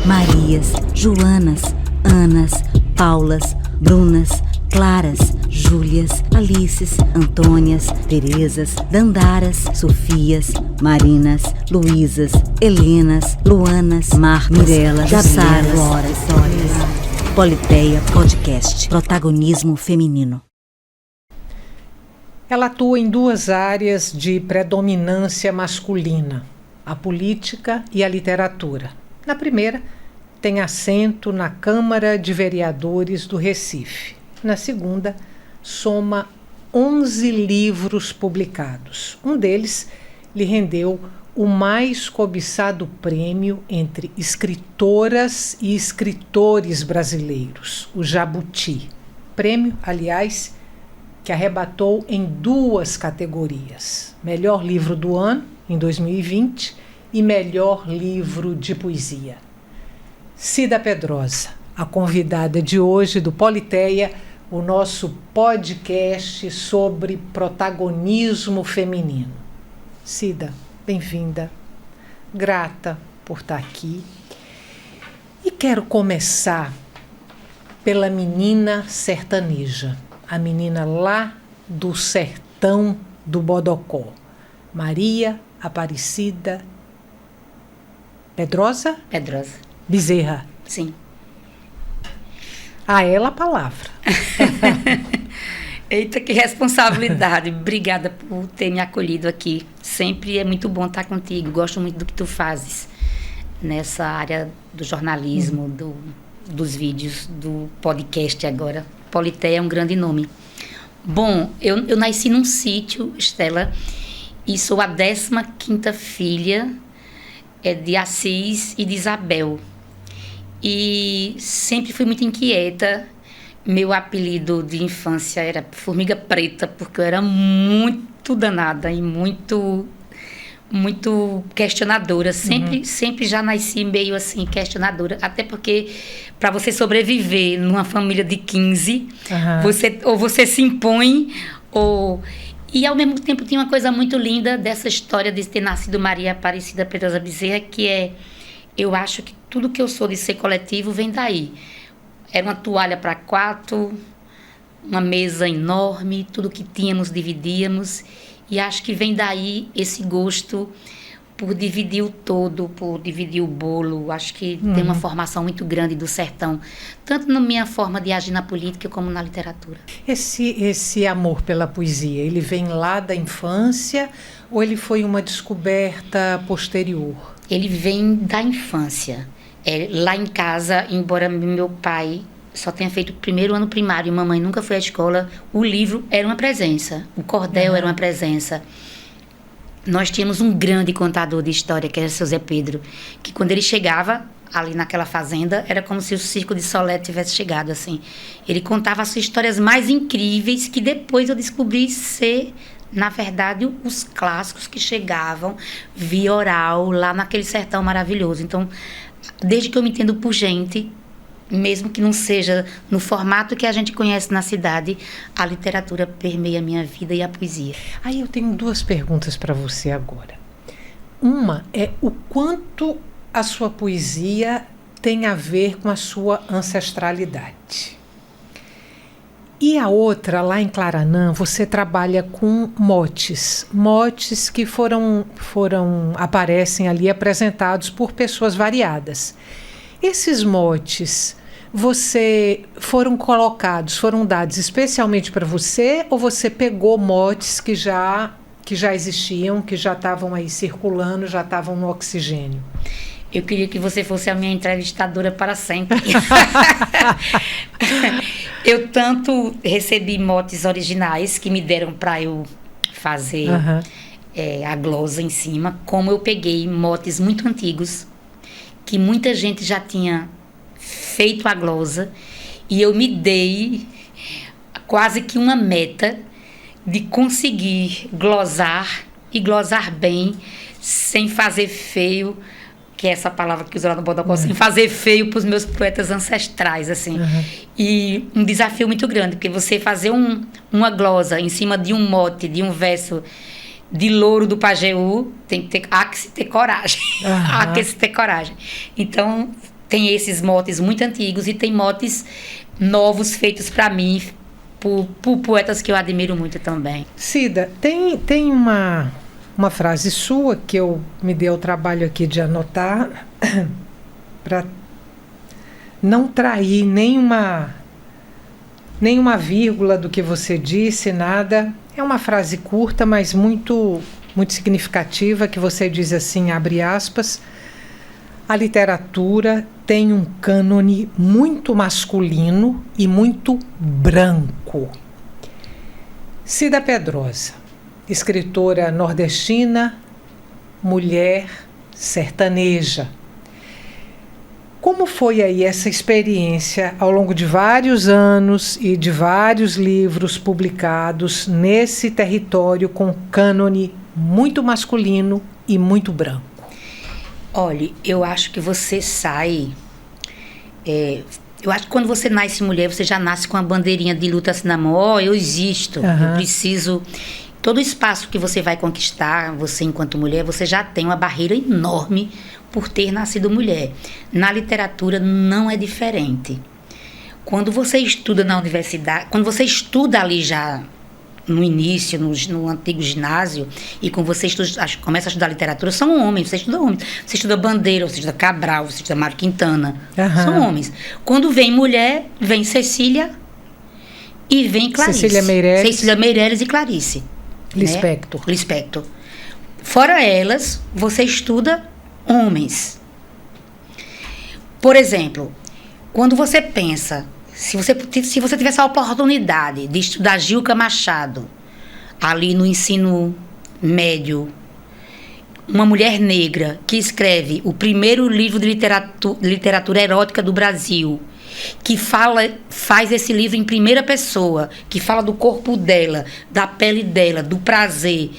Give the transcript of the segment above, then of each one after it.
Marias, Joanas, Anas, Paulas, Brunas, Claras, Júlias, Alices, Antônias, Terezas, Dandaras, Sofias, Marinas, Luísas, Helenas, Luanas, Marcas, Mirelas, Saras, Loras, Politeia Podcast, protagonismo feminino. Ela atua em duas áreas de predominância masculina, a política e a literatura. Na primeira, tem assento na Câmara de Vereadores do Recife. Na segunda, soma 11 livros publicados. Um deles lhe rendeu o mais cobiçado prêmio entre escritoras e escritores brasileiros, o Jabuti. Prêmio, aliás, que arrebatou em duas categorias: melhor livro do ano, em 2020, e melhor livro de poesia. Cida Pedrosa, a convidada de hoje do Politeia, o nosso podcast sobre protagonismo feminino. Cida, bem-vinda, grata por estar aqui. E quero começar pela menina sertaneja, a menina lá do sertão do Bodocó, Maria Aparecida Pedrosa? Pedrosa. Bezerra. Sim. A ela a palavra. Eita, que responsabilidade. Obrigada por ter me acolhido aqui. Sempre é muito bom estar contigo. Gosto muito do que tu fazes nessa área do jornalismo, dos vídeos, do podcast agora. Politeia é um grande nome. Bom, eu nasci num sítio, Estela, e sou a 15ª filha de Assis e de Isabel. E sempre fui muito inquieta. Meu apelido de infância era Formiga Preta, porque eu era muito danada e muito questionadora. Sempre já nasci meio assim, questionadora. Até porque, para você sobreviver numa família de 15, você se impõe, E, ao mesmo tempo, tinha uma coisa muito linda dessa história de ter nascido Maria Aparecida Pedrosa Bezerra, que é, eu acho que tudo que eu sou de ser coletivo vem daí. Era uma toalha para 4, uma mesa enorme, tudo que tínhamos dividíamos, e acho que vem daí esse gosto por dividir o todo, por dividir o bolo. Acho que tem uma formação muito grande do sertão, tanto na minha forma de agir na política como na literatura. Esse amor pela poesia, ele vem lá da infância ou ele foi uma descoberta posterior? Ele vem da infância. Lá em casa, embora meu pai só tenha feito o primeiro ano primário e mamãe nunca foi à escola, o livro era uma presença, o cordel era uma presença. Nós tínhamos um grande contador de história, que era o seu Zé Pedro, que quando ele chegava ali naquela fazenda, era como se o Circo de Solé tivesse chegado, assim. Ele contava as histórias mais incríveis, que depois eu descobri ser, na verdade, os clássicos que chegavam via oral, lá naquele sertão maravilhoso. Então, desde que eu me entendo por gente, mesmo que não seja no formato que a gente conhece na cidade, a literatura permeia a minha vida e a poesia. Aí eu tenho duas perguntas para você agora. Uma é o quanto a sua poesia tem a ver com a sua ancestralidade. E a outra, lá em Claranã, você trabalha com motes que aparecem ali apresentados por pessoas variadas. Esses motes, foram dados especialmente para você, ou você pegou motes que já existiam, que já estavam aí circulando, já estavam no oxigênio? Eu queria que você fosse a minha entrevistadora para sempre. Eu tanto recebi motes originais que me deram para eu fazer a glosa em cima, como eu peguei motes muito antigos, que muita gente já tinha feito a glosa, e eu me dei quase que uma meta de conseguir glosar e glosar bem, sem fazer feio, que é essa palavra que usa lá no Bodocó, sem fazer feio para os meus poetas ancestrais, assim. E um desafio muito grande, porque você fazer uma glosa em cima de um mote, de um verso de Louro do Pajeú, há que se ter coragem. Há que se ter coragem. Então, tem esses motes muito antigos e tem motes novos feitos para mim por poetas que eu admiro muito também. Cida, tem uma frase sua que eu me dei o trabalho aqui de anotar para não trair nenhuma vírgula do que você disse, nada. É uma frase curta, mas muito, muito significativa, que você diz assim, abre aspas: a literatura tem um cânone muito masculino e muito branco. Cida Pedrosa, escritora nordestina, mulher sertaneja. Como foi aí essa experiência ao longo de vários anos e de vários livros publicados nesse território com cânone muito masculino e muito branco? Olha, eu acho que você sai... eu acho que quando você nasce mulher, você já nasce com a bandeirinha de luta assim na mão. Eu existo, eu preciso... Todo o espaço que você vai conquistar, você enquanto mulher, você já tem uma barreira enorme por ter nascido mulher. Na literatura não é diferente. Quando você estuda na universidade, quando você estuda ali já no início, no antigo ginásio, e quando você começa a estudar literatura, são homens, você estuda homens. Você estuda Bandeira, você estuda Cabral, você estuda Mário Quintana, são homens. Quando vem mulher, vem Cecília e vem Clarice. Cecília Meirelles e Clarice. Lispector. Né? Lispector. Fora elas, você estuda homens. Por exemplo, quando você pensa, se você tivesse a oportunidade de estudar Gilca Machado, ali no ensino médio, uma mulher negra que escreve o primeiro livro de literatura erótica do Brasil, que faz esse livro em primeira pessoa, que fala do corpo dela, da pele dela, do prazer,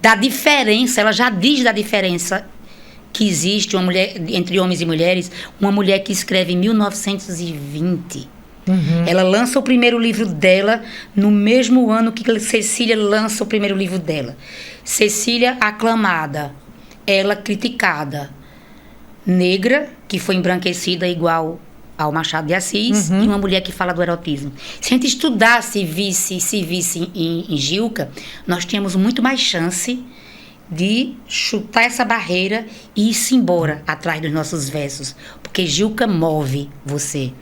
da diferença, ela já diz da diferença que existe uma mulher, entre homens e mulheres, uma mulher que escreve em 1920. Ela lança o primeiro livro dela no mesmo ano que Cecília lança o primeiro livro dela. Cecília aclamada, ela criticada, negra, que foi embranquecida igual ao Machado de Assis, e uma mulher que fala do erotismo. Se a gente estudasse e se visse em Gilca, nós tínhamos muito mais chance de chutar essa barreira e ir-se embora atrás dos nossos versos. Porque Gilca move você.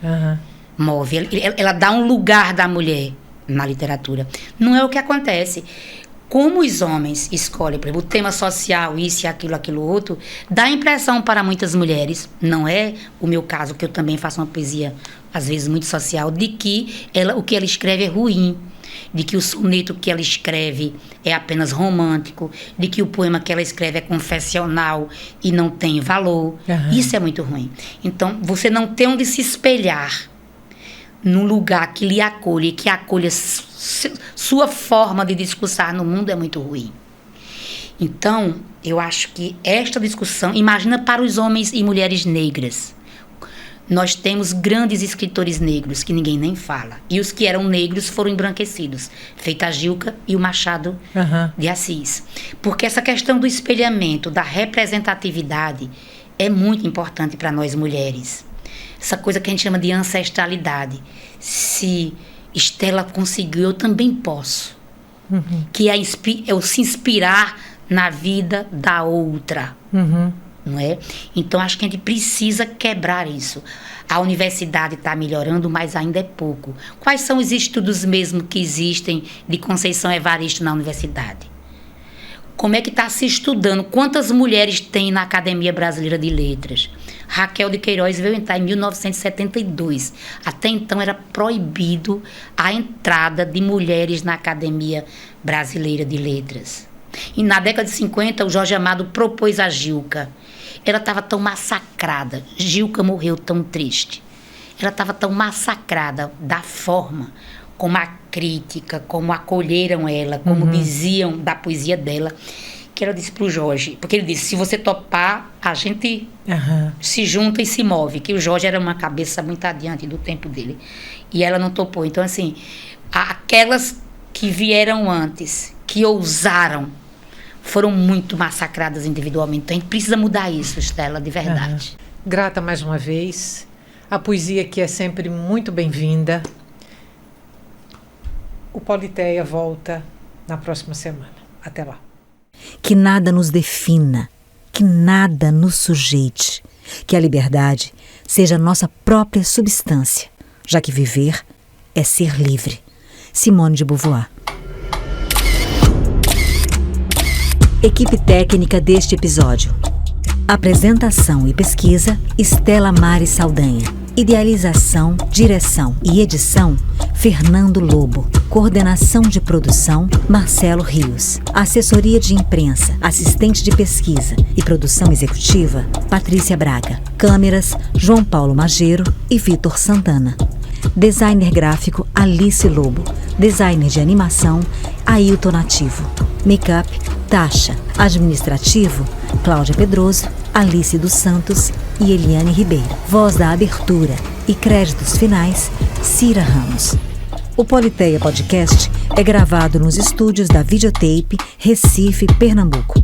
Move. Ela dá um lugar da mulher na literatura. Não é o que acontece. Como os homens escolhem, por exemplo, o tema social, isso e aquilo outro, dá a impressão para muitas mulheres, não é o meu caso, que eu também faço uma poesia, às vezes, muito social, de que o que ela escreve é ruim, de que o soneto que ela escreve é apenas romântico, de que o poema que ela escreve é confessional e não tem valor. Isso é muito ruim. Então, você não tem onde se espelhar num lugar que lhe acolhe, que acolha sua forma de discursar no mundo, é muito ruim. Então, eu acho que esta discussão, imagina para os homens e mulheres negras. Nós temos grandes escritores negros que ninguém nem fala. E os que eram negros foram embranquecidos, feita a Gilca e o Machado de Assis. Porque essa questão do espelhamento, da representatividade, é muito importante para nós mulheres. Essa coisa que a gente chama de ancestralidade. Se Estela conseguiu, eu também posso. Que é o se inspirar na vida da outra. Não é? Então, acho que a gente precisa quebrar isso. A universidade está melhorando, mas ainda é pouco. Quais são os estudos mesmo que existem de Conceição Evaristo na universidade? Como é que está se estudando? Quantas mulheres tem na Academia Brasileira de Letras? Raquel de Queiroz veio entrar em 1972. Até então era proibido a entrada de mulheres na Academia Brasileira de Letras. E na década de 50, o Jorge Amado propôs a Gilca. Ela estava tão massacrada. Gilca morreu tão triste. Ela estava tão massacrada da forma como a crítica, como acolheram ela, como diziam da poesia dela, que ela disse para o Jorge, porque ele disse, se você topar, a gente se junta e se move, que o Jorge era uma cabeça muito adiante do tempo dele, e ela não topou. Então, assim, aquelas que vieram antes, que ousaram, foram muito massacradas individualmente. Então, a gente precisa mudar isso, Estela, de verdade. Grata mais uma vez. A poesia aqui é sempre muito bem-vinda. O Politeia volta na próxima semana. Até lá. Que nada nos defina, que nada nos sujeite, que a liberdade seja nossa própria substância, já que viver é ser livre. Simone de Beauvoir. Equipe técnica deste episódio. Apresentação e pesquisa, Estela Mari Saldanha. Idealização, direção e edição, Fernando Lobo. Coordenação de produção, Marcelo Rios. Assessoria de imprensa, assistente de pesquisa e produção executiva, Patrícia Braga. Câmeras, João Paulo Mageiro e Vitor Santana. Designer gráfico, Alice Lobo. Designer de animação, Ailton Nativo. Make-up, Tasha. Administrativo, Cláudia Pedroso, Alice dos Santos e Eliane Ribeiro. Voz da abertura e créditos finais, Cira Ramos. O Politeia Podcast é gravado nos estúdios da Videotape, Recife, Pernambuco.